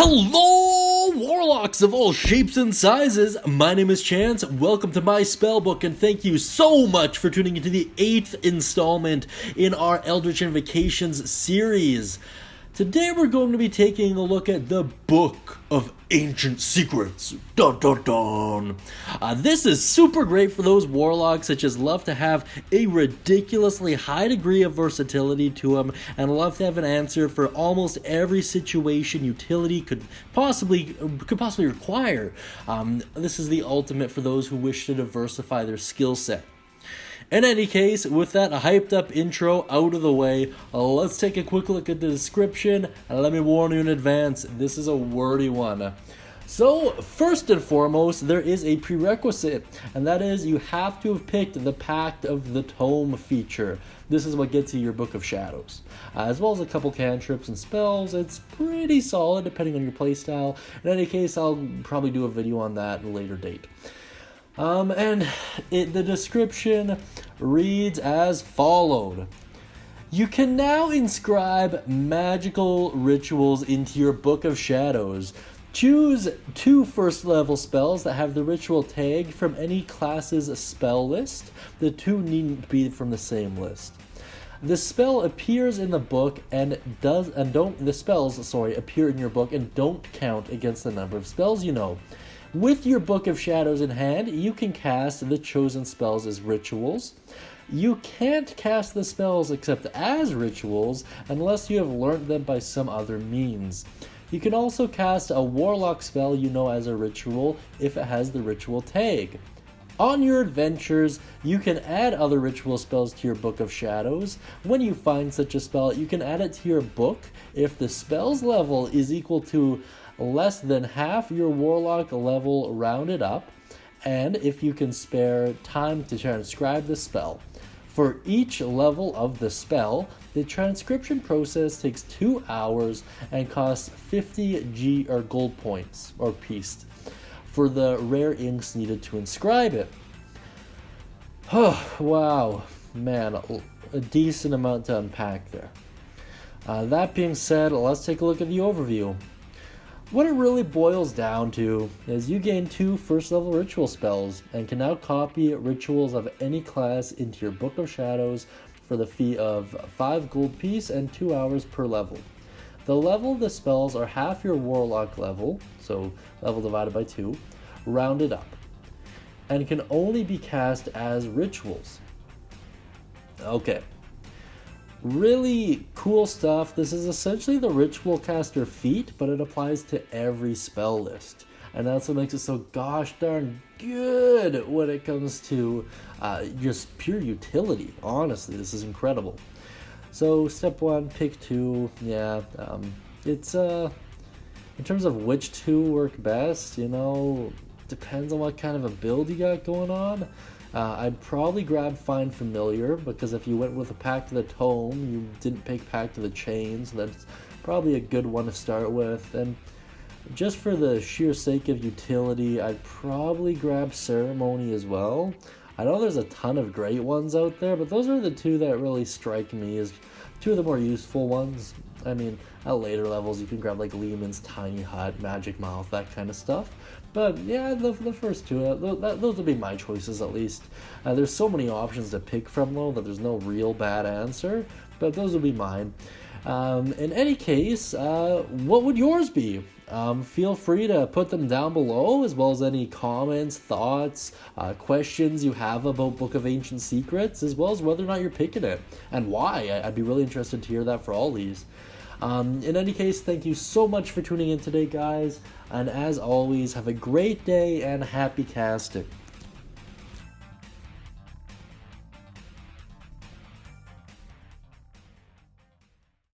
Hello, warlocks of all shapes and sizes. My name is Chance. Welcome to my Spellbook, and thank you so much for tuning into the 8th installment in our Eldritch Invocations series. Today we're going to be taking a look at the Book of Ancient Secrets. Dun dun dun. This is super great for those warlocks that just love to have a ridiculously high degree of versatility to them and love to have an answer for almost every situation utility could possibly require. This is the ultimate for those who wish to diversify their skill set. In any case, with that hyped up intro out of the way, let's take a quick look at the description, and let me warn you in advance, this is a wordy one. So, first and foremost, there is a prerequisite, and that is you have to have picked the Pact of the Tome feature. This is what gets you your Book of Shadows. As well as a couple cantrips and spells. It's pretty solid depending on your playstyle. In any case, I'll probably do a video on that at a later date. The description reads as followed. You can now inscribe magical rituals into your Book of Shadows. Choose 2 first level spells that have the ritual tag from any class's spell list. The 2 needn't be from the same list. The spell appears in the book the spells appear in your book and don't count against the number of spells you know. With your Book of Shadows in hand, you can cast the chosen spells as rituals. You can't cast the spells except as rituals unless you have learned them by some other means. You can also cast a warlock spell you know as a ritual if it has the ritual tag. On your adventures, you can add other ritual spells to your Book of Shadows. When you find such a spell, you can add it to your book if the spell's level is equal to less than half your warlock level rounded up, and if you can spare time to transcribe the spell. For each level of the spell, the transcription process takes 2 hours and costs 50 gold points, or pieced, for the rare inks needed to inscribe it. Oh, wow, man, a decent amount to unpack there. That being said, let's take a look at the overview. What it really boils down to is you gain 2 first level ritual spells and can now copy rituals of any class into your Book of Shadows for the fee of 5 gold piece and 2 hours per level. The level of the spells are half your warlock level, so level divided by 2, rounded up, and can only be cast as rituals. Okay. Really cool stuff. This is essentially the ritual caster feat, but it applies to every spell list. And that's what makes it so gosh darn good when it comes to just pure utility. Honestly, this is incredible. So step 1, pick 2. Yeah, it's in terms of which 2 work best, depends on what kind of a build you got going on. I'd probably grab Find Familiar, because if you went with a Pact of the Tome, you didn't pick Pact of the Chains, so that's probably a good one to start with. And just for the sheer sake of utility, I'd probably grab Ceremony as well. I know there's a ton of great ones out there, but those are the 2 that really strike me as 2 of the more useful ones. I mean, at later levels, you can grab like Lehman's Tiny Hut, Magic Mouth, that kind of stuff. But yeah, the first 2, those would be my choices at least. There's so many options to pick from though that there's no real bad answer, but those would be mine. In any case, what would yours be? Feel free to put them down below, as well as any comments, thoughts, questions you have about Book of Ancient Secrets, as well as whether or not you're picking it, and why. I'd be really interested to hear that for all these. In any case, thank you so much for tuning in today, guys, and as always, have a great day and happy casting.